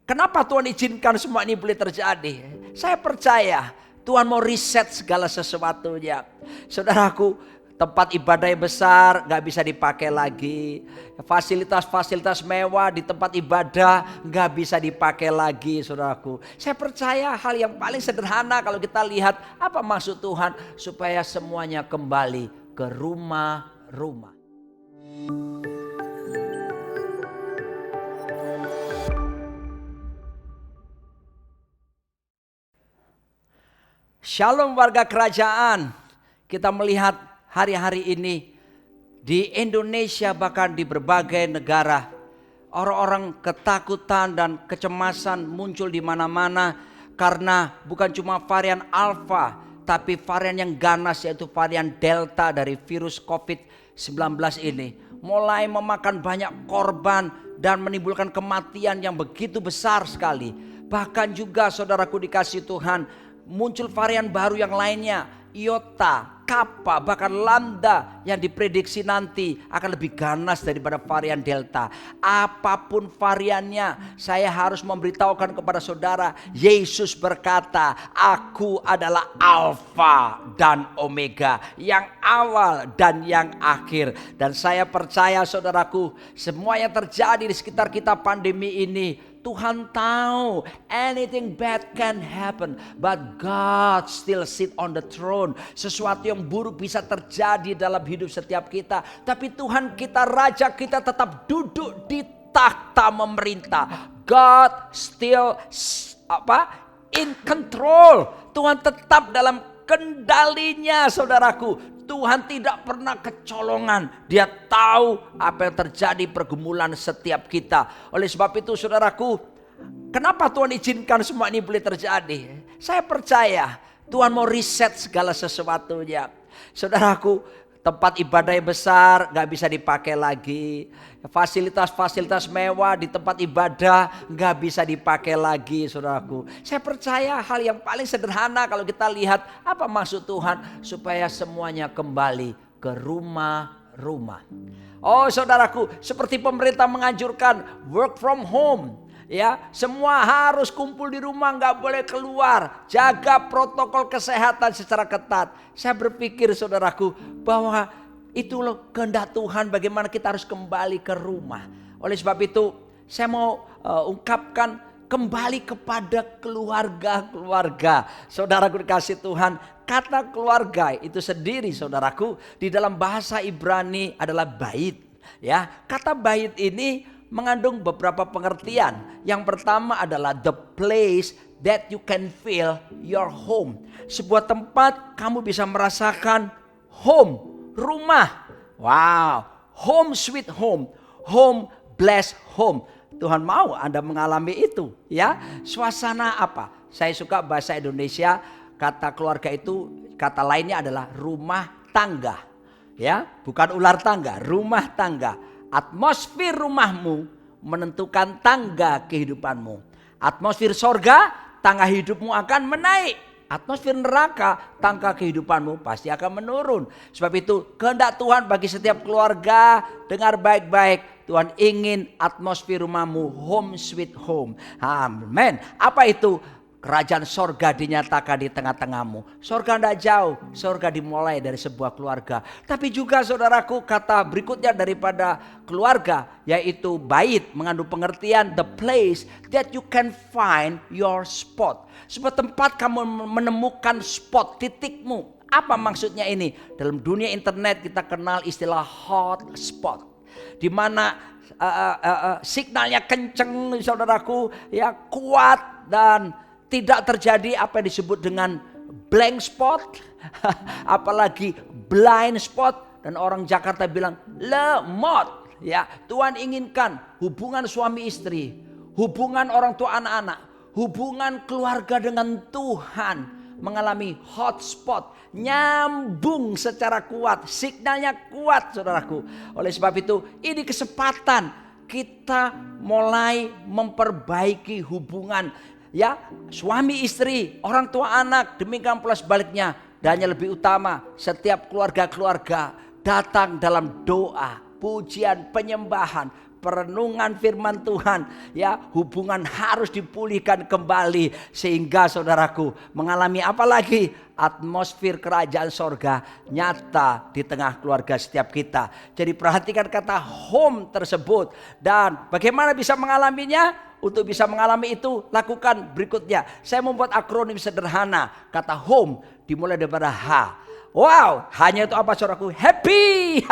Kenapa Tuhan izinkan semua ini boleh terjadi? Saya percaya Tuhan mau reset segala sesuatunya. Saudaraku, tempat ibadah yang besar gak bisa dipakai lagi. Fasilitas-fasilitas mewah di tempat ibadah gak bisa dipakai lagi, saudaraku. Saya percaya hal yang paling sederhana kalau kita lihat apa maksud Tuhan, supaya semuanya kembali ke rumah-rumah. Shalom warga kerajaan. Kita melihat hari-hari ini di Indonesia, bahkan di berbagai negara, orang-orang ketakutan dan kecemasan muncul di mana-mana karena bukan cuma varian Alpha, tapi varian yang ganas, yaitu varian Delta dari virus COVID-19 ini mulai memakan banyak korban dan menimbulkan kematian yang begitu besar sekali. Bahkan juga saudaraku dikasih Tuhan, muncul varian baru yang lainnya, Iota, Kappa, bahkan Lambda yang diprediksi nanti akan lebih ganas daripada varian Delta. Apapun variannya, saya harus memberitahukan kepada saudara, Yesus berkata, aku adalah Alfa dan Omega, yang awal dan yang akhir. Dan saya percaya saudaraku, semua yang terjadi di sekitar kita pandemi ini, Tuhan tahu anything bad can happen, but God still sit on the throne. Sesuatu yang buruk bisa terjadi dalam hidup setiap kita, tapi Tuhan kita, Raja kita tetap duduk di takhta memerintah. God still in control. Tuhan tetap dalam kendalinya, saudaraku. Tuhan tidak pernah kecolongan. Dia tahu apa yang terjadi pergumulan setiap kita. Oleh sebab itu saudaraku, kenapa Tuhan izinkan semua ini boleh terjadi? Saya percaya Tuhan mau reset segala sesuatunya. Saudaraku, tempat ibadah yang besar gak bisa dipakai lagi. Fasilitas-fasilitas mewah di tempat ibadah gak bisa dipakai lagi, saudaraku. Saya percaya hal yang paling sederhana kalau kita lihat apa maksud Tuhan, supaya semuanya kembali ke rumah-rumah. Oh saudaraku, seperti pemerintah menganjurkan work from home, ya, semua harus kumpul di rumah, nggak boleh keluar, jaga protokol kesehatan secara ketat. Saya berpikir saudaraku bahwa itu loh kehendak Tuhan, bagaimana kita harus kembali ke rumah. Oleh sebab itu saya mau ungkapkan kembali kepada keluarga-keluarga. Saudaraku dikasih Tuhan, kata keluarga itu sendiri saudaraku di dalam bahasa Ibrani adalah bait. Ya, kata bait ini mengandung beberapa pengertian. Yang pertama adalah the place that you can feel your home. Sebuah tempat kamu bisa merasakan home, rumah. Wow, home sweet home, home blessed home. Tuhan mau Anda mengalami itu, ya. Suasana apa? Saya suka bahasa Indonesia, kata keluarga itu kata lainnya adalah rumah tangga. Ya, bukan ular tangga, rumah tangga. Atmosfer rumahmu menentukan tangga kehidupanmu. Atmosfer sorga, tangga hidupmu akan menaik. Atmosfer neraka, tangga kehidupanmu pasti akan menurun. Sebab itu kehendak Tuhan bagi setiap keluarga, dengar baik-baik. Tuhan ingin atmosfer rumahmu home sweet home. Amin. Apa itu? Kerajaan sorga dinyatakan di tengah-tengahmu. Sorga tidak jauh, sorga dimulai dari sebuah keluarga. Tapi juga saudaraku, kata berikutnya daripada keluarga, yaitu bait, mengandung pengertian the place that you can find your spot. Sebuah tempat kamu menemukan spot, titikmu. Apa maksudnya ini? Dalam dunia internet kita kenal istilah hotspot, di mana signalnya kenceng saudaraku, ya, kuat, dan tidak terjadi apa yang disebut dengan blank spot, apalagi blind spot, dan orang Jakarta bilang lemot. Ya, Tuhan inginkan hubungan suami istri, hubungan orang tua anak-anak, hubungan keluarga dengan Tuhan mengalami hotspot, nyambung secara kuat, signalnya kuat saudaraku. Oleh sebab itu ini kesempatan kita mulai memperbaiki hubungan, ya, suami istri, orang tua anak, demikian pula sebaliknya. Dan yang lebih utama, setiap keluarga-keluarga datang dalam doa, pujian, penyembahan, perenungan firman Tuhan, ya, hubungan harus dipulihkan kembali sehingga saudaraku mengalami apa lagi? Atmosfer kerajaan sorga nyata di tengah keluarga setiap kita. Jadi perhatikan kata home tersebut. Dan bagaimana bisa mengalaminya? Untuk bisa mengalami itu, lakukan berikutnya. Saya membuat akronim sederhana. Kata home dimulai daripada H. Wow, hanya itu apa saudaraku? Happy.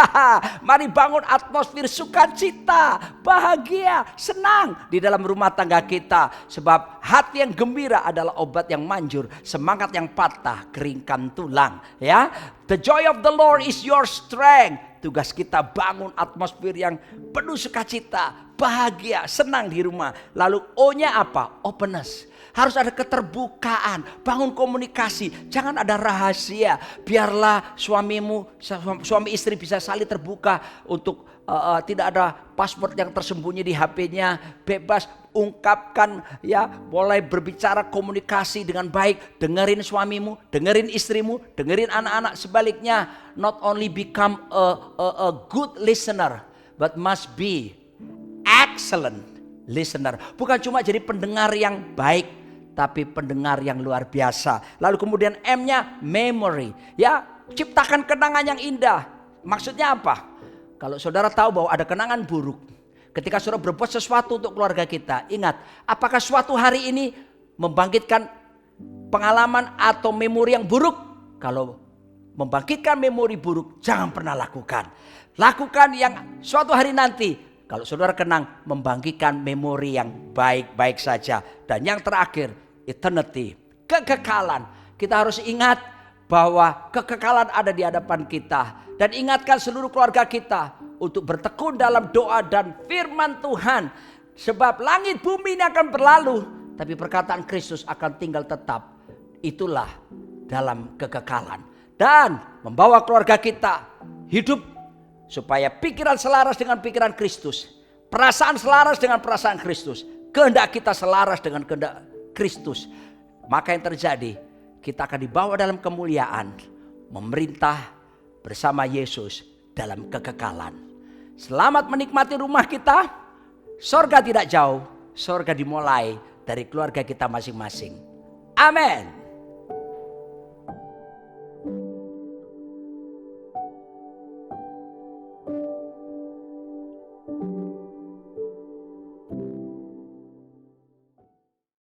Mari bangun atmosfer sukacita, bahagia, senang di dalam rumah tangga kita. Sebab hati yang gembira adalah obat yang manjur, semangat yang patah keringkan tulang. Ya, the joy of the Lord is your strength. Tugas kita bangun atmosfer yang penuh sukacita, bahagia, senang di rumah. Lalu O-nya apa? Openness. Harus ada keterbukaan, bangun komunikasi, jangan ada rahasia. Biarlah suami istri bisa saling terbuka untuk tidak ada password yang tersembunyi di HP-nya. Bebas ungkapkan, ya, mulai berbicara komunikasi dengan baik. Dengerin suamimu, dengerin istrimu, dengerin anak-anak. Sebaliknya, not only become a good listener, but must be excellent listener. Bukan cuma jadi pendengar yang baik, tapi pendengar yang luar biasa. Lalu kemudian M-nya memory. Ya, ciptakan kenangan yang indah. Maksudnya apa? Kalau saudara tahu bahwa ada kenangan buruk, ketika saudara berbuat sesuatu untuk keluarga kita, ingat, apakah suatu hari ini membangkitkan pengalaman atau memori yang buruk? Kalau membangkitkan memori buruk, jangan pernah lakukan. Lakukan yang suatu hari nanti, kalau saudara kenang, membangkitkan memori yang baik-baik saja. Dan yang terakhir, eternity, kekekalan. Kita harus ingat bahwa kekekalan ada di hadapan kita. Dan ingatkan seluruh keluarga kita untuk bertekun dalam doa dan firman Tuhan. Sebab langit bumi ini akan berlalu, tapi perkataan Kristus akan tinggal tetap. Itulah dalam kekekalan. Dan membawa keluarga kita hidup supaya pikiran selaras dengan pikiran Kristus, perasaan selaras dengan perasaan Kristus, kehendak kita selaras dengan kehendak Kristus. Maka yang terjadi, kita akan dibawa dalam kemuliaan, memerintah bersama Yesus dalam kekekalan. Selamat menikmati rumah kita. Sorga tidak jauh, sorga dimulai dari keluarga kita masing-masing. Amin.